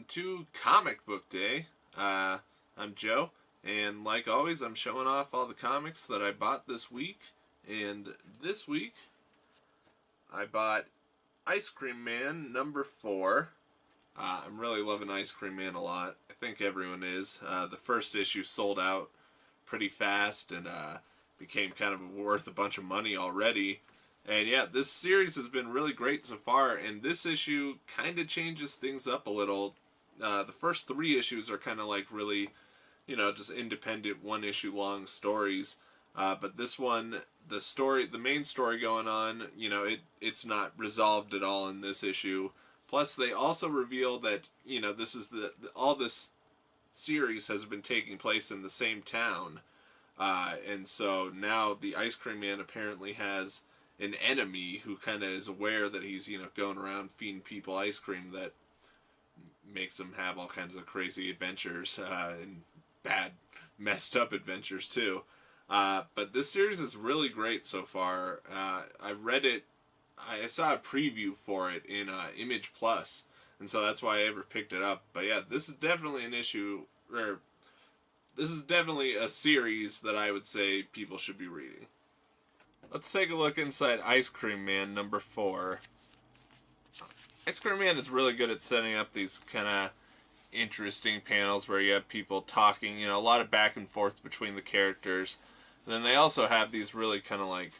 to Comic Book Day. I'm Joe, and like always, I'm showing off all the comics that I bought this week. And this week, I bought Ice Cream Man #4. I'm really loving Ice Cream Man a lot. I think everyone is. The first issue sold out pretty fast and became kind of worth a bunch of money already. And yeah, this series has been really great so far, and this issue kind of changes things up a little. The first 3 issues are kind of like really, just independent one-issue long stories. But this one, the main story going on, it's not resolved at all in this issue. Plus, they also reveal that, this is all this series has been taking place in the same town. And so now the Ice Cream Man apparently has an enemy who kind of is aware that he's, going around feeding people ice cream that makes them have all kinds of crazy adventures, and bad, messed up adventures too. But this series is really great so far. I read it, I saw a preview for it in Image Plus, and so that's why I ever picked it up. But yeah, this is definitely an issue, or this is definitely a series that I would say people should be reading. Let's take a look inside Ice Cream Man #4. Ice Cream Man is really good at setting up these kind of interesting panels where you have people talking, a lot of back and forth between the characters. And then they also have these really kind of like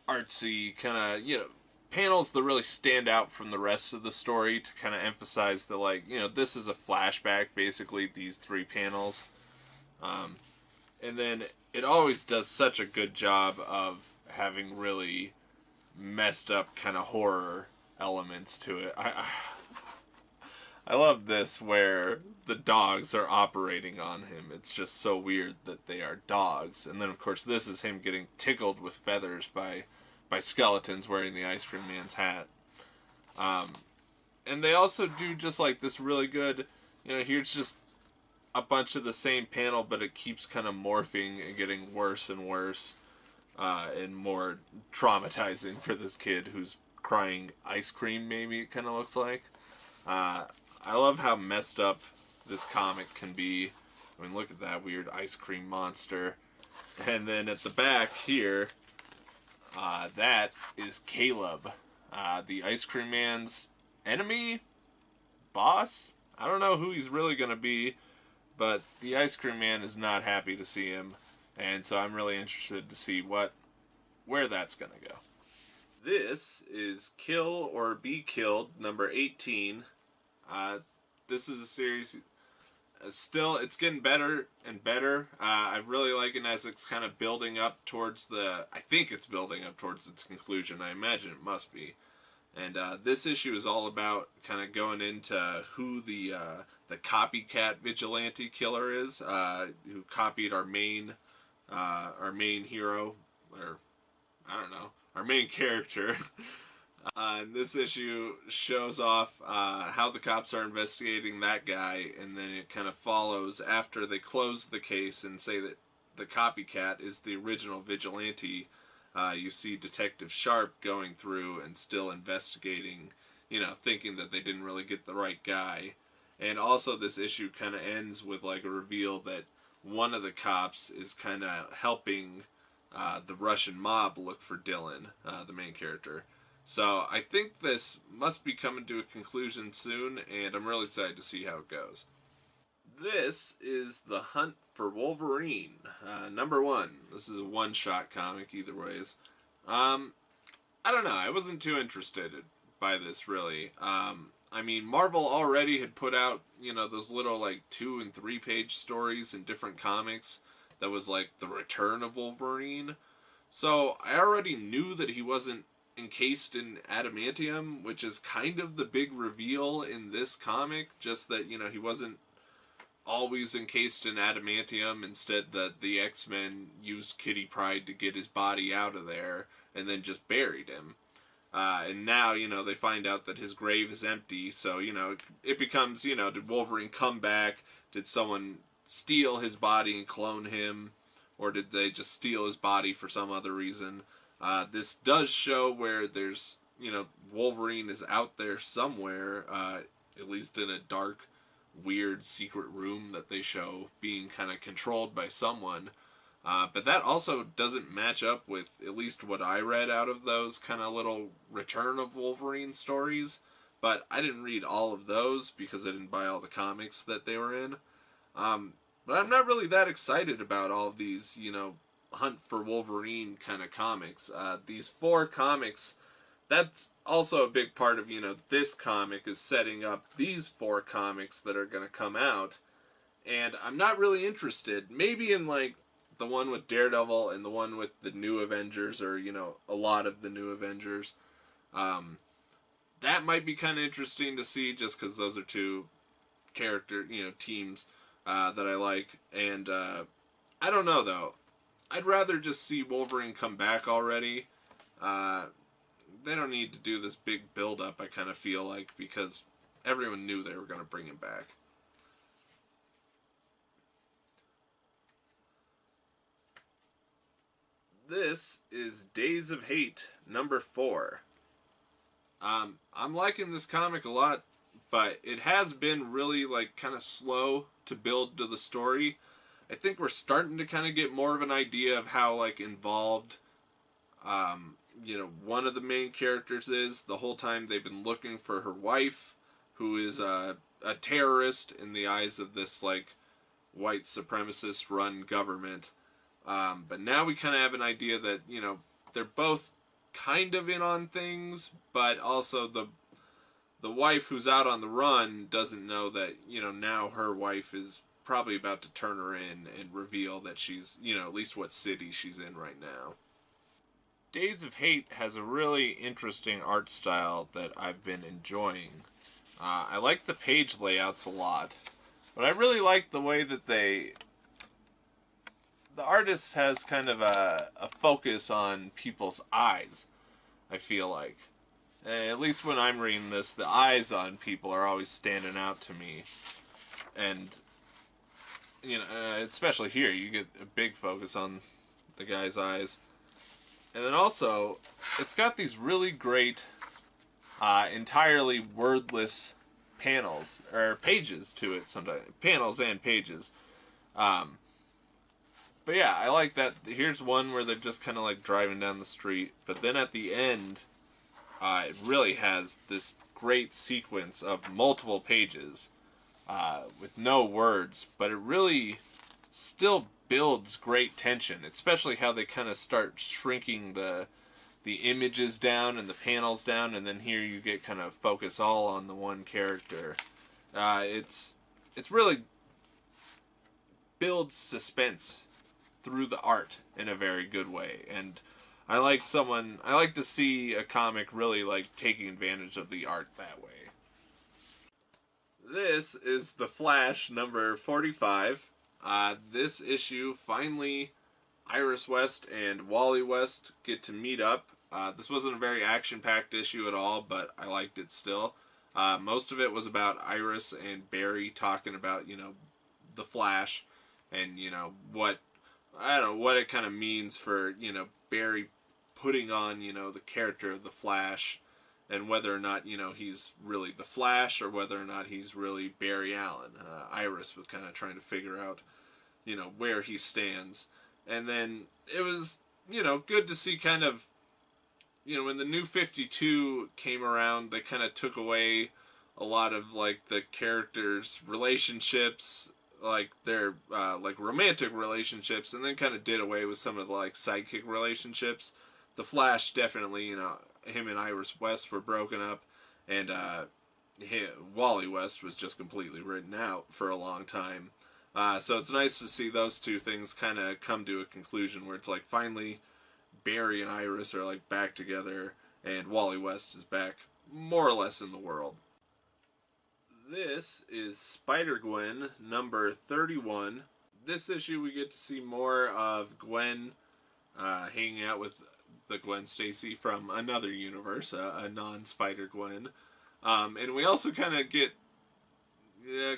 artsy kind of, panels that really stand out from the rest of the story to kind of emphasize that, like, this is a flashback, basically, these 3 panels. And then it always does such a good job of having really messed up kind of horror elements to it. I love this where the dogs are operating on him. It's just so weird that they are dogs. And then, of course, this is him getting tickled with feathers by skeletons wearing the Ice Cream Man's hat. And they also do just like this really good, here's just a bunch of the same panel, but it keeps kind of morphing and getting worse and worse, and more traumatizing for this kid who's crying ice cream, maybe it kind of looks like. I love how messed up this comic can be. I mean, look at that weird ice cream monster. And then at the back here, that is Caleb, the Ice Cream Man's enemy? Boss? I don't know who he's really going to be, but the Ice Cream Man is not happy to see him, and so I'm really interested to see where that's going to go. This is Kill or Be Killed, #18. This is a series, still, it's getting better and better. I really like it as it's kind of building up towards I think it's building up towards its conclusion. I imagine it must be. And this issue is all about kind of going into who the copycat vigilante killer is, who copied our main hero, or I don't know, our main character. And this issue shows off how the cops are investigating that guy, and then it kind of follows after they close the case and say that the copycat is the original vigilante. You see Detective Sharp going through and still investigating, thinking that they didn't really get the right guy. And also this issue kind of ends with like a reveal that one of the cops is kind of helping the Russian mob look for Dylan, the main character. So I think this must be coming to a conclusion soon, and I'm really excited to see how it goes. This is The Hunt for Wolverine, #1. This is a one-shot comic either ways. I don't know, I wasn't too interested by this, really. I mean, Marvel already had put out, those little, like, 2- and 3-page stories in different comics that was, like, the return of Wolverine. So I already knew that he wasn't encased in adamantium, which is kind of the big reveal in this comic, just that, he wasn't always encased in adamantium. Instead, that the X-Men used Kitty Pryde to get his body out of there and then just buried him. And now, they find out that his grave is empty, so, it becomes, did Wolverine come back? Did someone steal his body and clone him? Or did they just steal his body for some other reason? This does show where there's, Wolverine is out there somewhere. at least in a dark, weird secret room that they show being kind of controlled by someone. But that also doesn't match up with at least what I read out of those kind of little Return of Wolverine stories. But I didn't read all of those because I didn't buy all the comics that they were in. But I'm not really that excited about all of these, Hunt for Wolverine kind of comics. These 4 comics, that's also a big part of, this comic is setting up these 4 comics that are going to come out. And I'm not really interested. Maybe in, like, the one with Daredevil and the one with the New Avengers, or, a lot of the New Avengers. That might be kind of interesting to see just because those are 2 character, teams that I like. And I don't know, though. I'd rather just see Wolverine come back already. They don't need to do this big build-up, I kind of feel like, because everyone knew they were going to bring him back. This is Days of Hate, number 4. I'm liking this comic a lot, but it has been really, like, kind of slow to build to the story. I think we're starting to kind of get more of an idea of how, like, involved, one of the main characters is. The whole time they've been looking for her wife, who is a terrorist in the eyes of this, like, white supremacist-run government. But now we kind of have an idea that, they're both kind of in on things, but also the wife who's out on the run doesn't know that, now her wife is probably about to turn her in and reveal that she's, at least what city she's in right now. Days of Hate has a really interesting art style that I've been enjoying. I like the page layouts a lot, but I really like the way that the artist has kind of a focus on people's eyes, I feel like. At least when I'm reading this, the eyes on people are always standing out to me. And, especially here, you get a big focus on the guy's eyes. And then also, it's got these really great, entirely wordless panels, or pages to it sometimes. Panels and pages. But yeah, I like that. Here's one where they're just kind of like driving down the street. But then at the end, it really has this great sequence of multiple pages with no words. But it really still builds great tension, especially how they kind of start shrinking the images down and the panels down. And then here you get kind of focus all on the one character. It's really builds suspense through the art in a very good way, and I like to see a comic really like taking advantage of the art that way. This is The Flash number 45. This issue, finally, Iris West and Wally West get to meet up. This wasn't a very action-packed issue at all, but I liked it still. Most of it was about Iris and Barry talking about, the Flash, and, what it kind of means for, Barry putting on, the character of the Flash, and whether or not, he's really the Flash, or whether or not he's really Barry Allen. Iris was kind of trying to figure out, where he stands. And then it was, good to see kind of, when the New 52 came around, they kind of took away a lot of, like, the characters' relationships, like their like romantic relationships, and then kind of did away with some of the like sidekick relationships. The Flash definitely, him and Iris West were broken up, and Wally West was just completely written out for a long time. So it's nice to see those two things kind of come to a conclusion where it's like finally Barry and Iris are like back together, and Wally West is back more or less in the world. This is Spider-Gwen number 31. This issue we get to see more of Gwen hanging out with the Gwen Stacy from another universe, a non-Spider-Gwen. And we also kind of get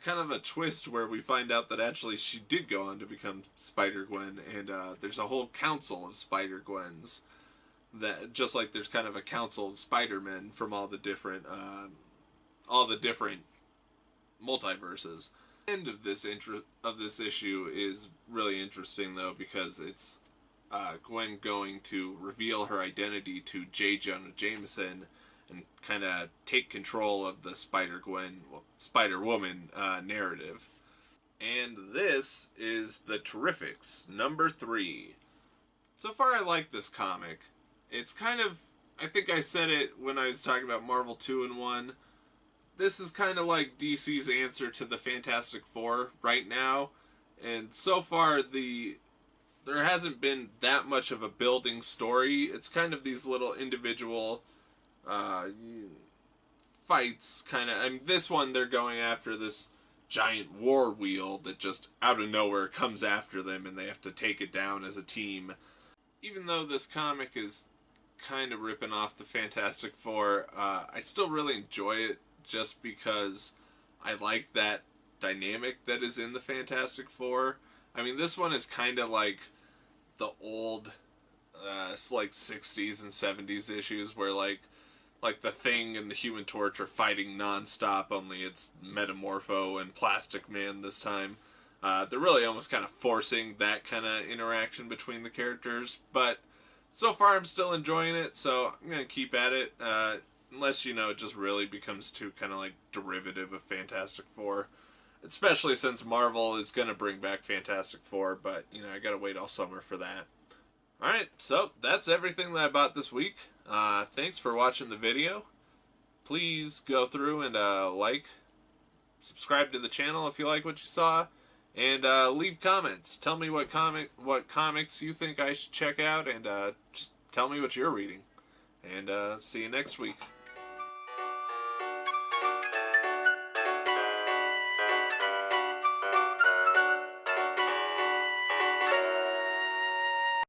kind of a twist where we find out that actually she did go on to become Spider-Gwen, and there's a whole council of Spider-Gwens. That just like there's kind of a council of Spider-Men from all the different multiverses. The end of this issue is really interesting though, because it's Gwen going to reveal her identity to J. Jonah Jameson and kind of take control of the Spider-Woman narrative. And this is the Terrifics, number 3. So far I like this comic. It's kind of, I think I said it when I was talking about Marvel 2-in-1. This is kind of like DC's answer to the Fantastic Four right now. And so far there hasn't been that much of a building story. It's kind of these little individual fights, kind of. I mean, this one they're going after this giant war wheel that just out of nowhere comes after them, and they have to take it down as a team. Even though this comic is kind of ripping off the Fantastic Four, I still really enjoy it just because I like that dynamic that is in the Fantastic Four. I mean, this one is kind of like the old, like 60s and 70s issues where like the Thing and the Human Torch are fighting nonstop, only it's Metamorpho and Plastic Man this time. They're really almost kind of forcing that kind of interaction between the characters, but so far I'm still enjoying it, so I'm going to keep at it, unless, it just really becomes too kind of like derivative of Fantastic Four. Especially since Marvel is going to bring back Fantastic Four, but, I got to wait all summer for that. Alright, so that's everything that I bought this week. Thanks for watching the video. Please go through and subscribe to the channel if you like what you saw, and leave comments. Tell me what comics you think I should check out, and just tell me what you're reading. And see you next week.